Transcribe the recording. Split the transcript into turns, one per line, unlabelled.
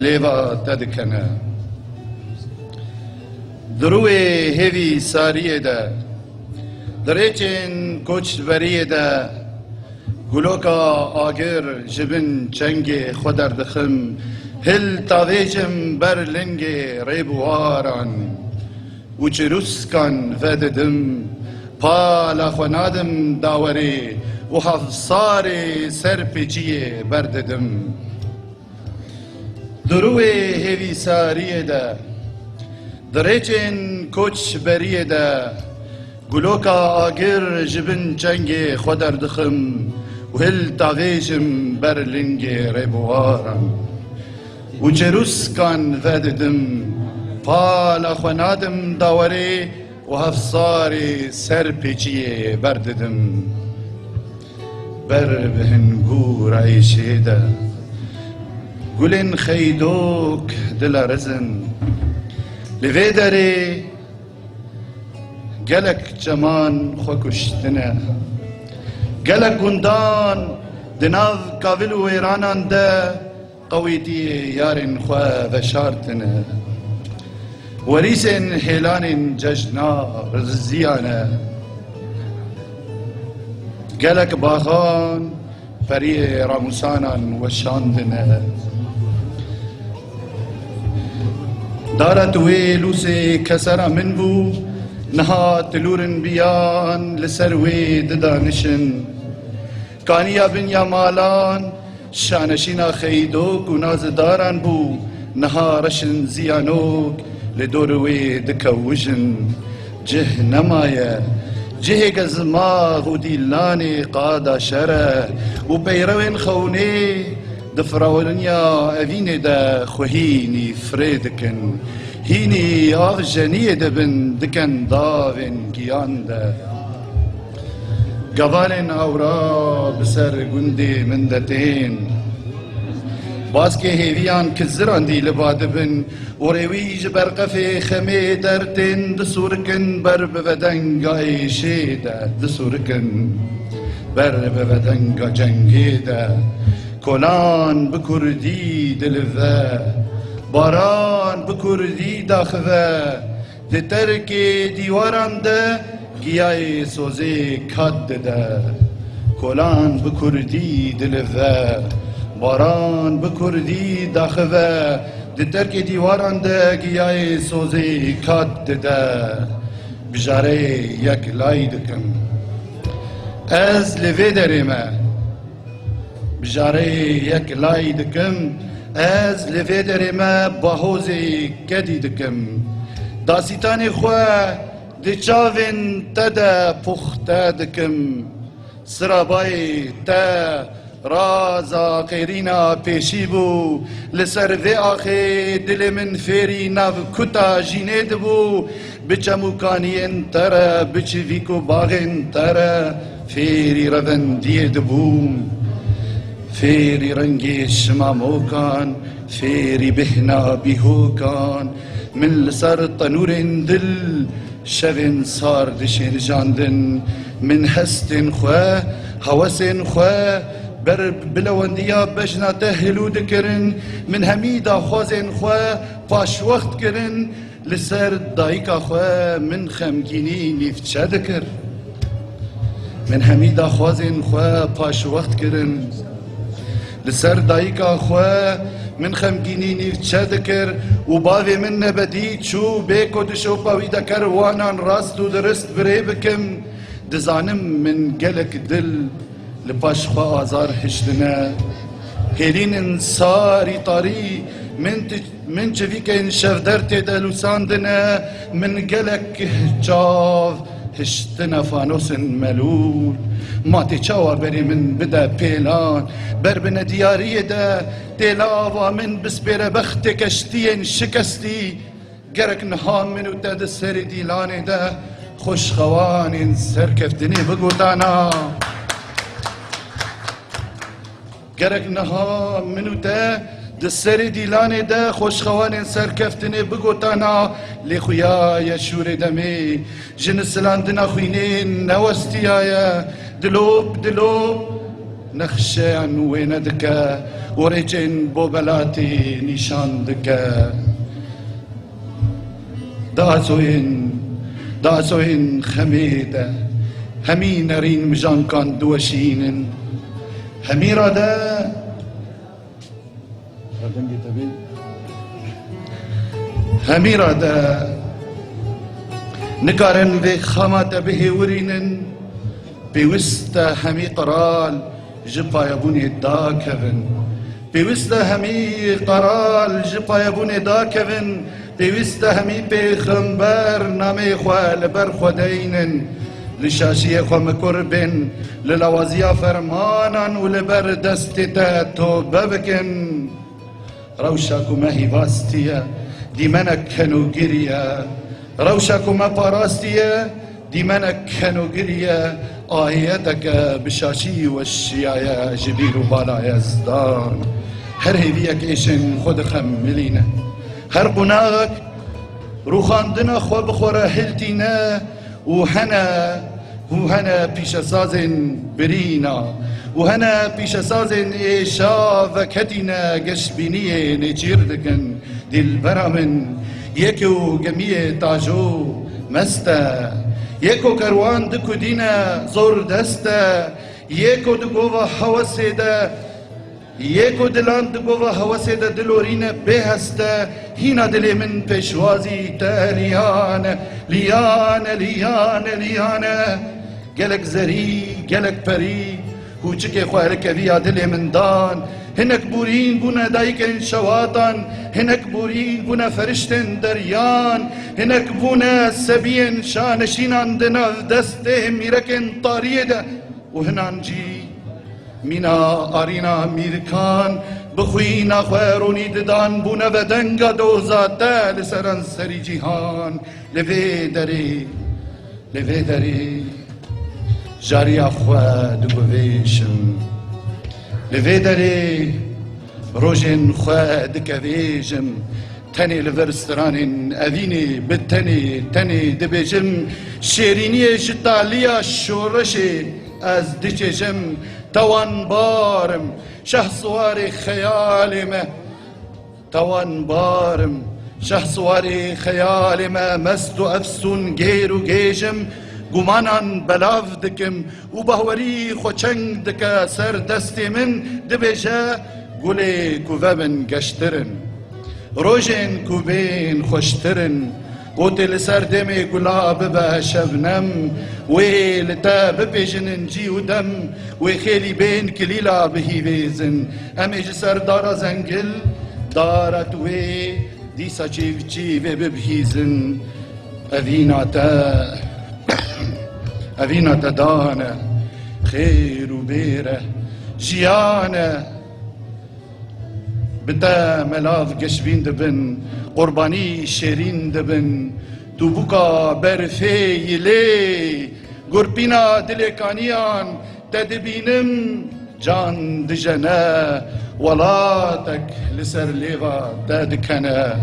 لیوا تدکنه دروی هیوی ساریه ده دریچین کوچوریه ده گلوکا آگر جبن چنگ خودر دخم هل تاویجم بر لنگ ریبواران و چروسکان وددم پالا خونادم داوری و حفصار سرپیچیه برددم دروی هیوی ساریه ده دریچین کوچ بریه ده گلوکا آگر جبن چنگ خودر دخم و هل تاویجم بر لنگ ریبواران و جروسکان وددم پالا خونادم داوری و هفصاری سرپیچیه برددم بر بهنگور عیشه ده گلین خیدوک دل رزن لوی داری گلک جمان خو کشتنه گلک گندان دناو کاول و ایرانان ده قویتی یارن خواه وشارتنه وریسن هیلان ججنا رزیانه گلک باخان پری راموسانان وشاندنه دارت وی لوسی کسرا من بو نها تلورن بیان لسر وی ددانشن کانیا بن یا مالان شانشینا خیدوک و نازداران بو نها رشن زیانوک لدور وی دکوجن جه نمایه جه گزماغ و دیلانی قادا شره و بیروین خونی دفراولنیا اوینه ده خوهینی فریدکن هینی آف جنیه دبن دکن داوین گیان ده گوالین اورا بسر گندی مندتین باز که هیویان کزران دی لبادبن و روی جبر قفی خمی درتین دسورکن بر بودنگا ایشه ده دسورکن بر بودنگا جنگی ده کلان بکردی دلوه باران بکردی داخوه ده ترک دیواران ده گیای سوزی کد ده کلان بکردی دلوه باران بکردی داخوه ده ترک دیواران ده گیای سوزی کد ده بجاره یک لای دکم از لوی دریمه بجاره یک لای دکم از لوی دریمه باهوزی کدی دکم داسیتانی خواه دی چاوین تده پخته دکم سرابای ته رازا قیرینا پیشی بو لسر وی آخی دل من فیری نو کتا جینه دبو بچموکانین تره بچویکو باغین تره فیری روندی دبو فیری رنگی شماموکان فیری بهنا بیهوکان من لسر تنور دل شوین سار دشین جاندن من هستن خواه هوسن خواه بر بلوندیا بجنا تهلو دکرن من همیدا خوازن خواه پاش وقت کرن لسر دایکا خواه من خمگینی نیفتچه دکر من همیدا خوازن خواه پاش وقت کرن لسر دایکا خواه من خمگینی نیفتچه دکر و باوی من نبدی چو بیکو دشو پاوی دکر وانان راست و درست بری بکم دزانم من گلک دل لپاش خواه آزار هشتنه هیلین انصاری طاری من چوی که این شفدر تیده لوساندنه من گلک چاو هشتنه فانوس ملول ماتی چاوا بری من بده پیلان بر بنا دیاری ده دیلاوا من بسپیر بخت کشتی شکستی گرک نهام منو تد سر دیلان ده خوش خوان سرکفتنی بگوتانا گرک نها منو ده دسر دیلان ده خوشخوان سرکفتنی بگوتانا لی خویا یا شور دمی جن سلاندنا خوینین نوستی آیا دلوب نخشه عنوین دکه ورجن بوبلاتي نشان دكا دازوين خميدة همين رين مجان كان دوشين هميرا دا هميرا دا نكارن في خامات به ورينن بوستا همي قرال جبا يبوني داكفن بوستا همي قرال جبا يبوني داكفن بوستا همي بخمبر نامي خوال بر خودينن لشاشية خو مكربن للوازيا فرمانا ولبر دستتا توببكن روشاكو ما هي باستيا دي منك كانوا قريا روشاكو ما باراستيا دي منك كانوا قريا آياتك بشاشي والشيايا جبيل بالا يزدان هر هيفيك ايشن خود خملينا هر قناغك روخاندنا خو بخورا هلتينا وهنا بيش سازن برينا وهنا بيش سازن ايشا وكتنا قشبينية نجيردكن دي البرامن يكو جميع تاجو مستا يكو كروان دكو دينا زور دستا يكو دقوة حواسيدا يكو دلان دقوة حواسيدا دلورينا بهستا هنا دلي من پشوازي تاليان ليانا قلق زري قلق بري هوچك خوالك بيا دلي من دان هنك بورين بنا دايكن شواطن هنك بورين بنا فرشتن دريان هنك بنا سبين شانشين عندنا دستهم ميركن طاريدة وهنا نجي مينا أرينا ميركان بخوينا خيروني ددان بنا بدنگا دوزاتا لسرن سري جيهان لفي دري جاري أخوة دقويشم لفي دري روجن خوا دكافيجم تاني لفرستران أذيني تاني دبيجم شيرينية جتالية شورشي از دججم توان بارم شهسواري خيالي ما توان بارم شهسواري خيالي ما مستو أفسون غيرو جيجم گمانان بلاف دکم و بهوری خوچنگ دکا سر دستی من دبیجه گلی کوبن گشترن روژن کوبین خوشترن قوتل سر دمی گلاب به شبنم ویل تا ببیجن جی و دم و خیلی بین کلیلا بهی ویزن امیج سر دارا زنگل دارت وی دیسا چیو ببهیزن أفينا تدانا خير وبيرة جيانا بتا ملاف قشبين دبن قرباني شيرين دبن توبوكا برفي يلي قربينا دليكانيان تدبينم جان دجنا ولاتك لسر ليغا تدكنا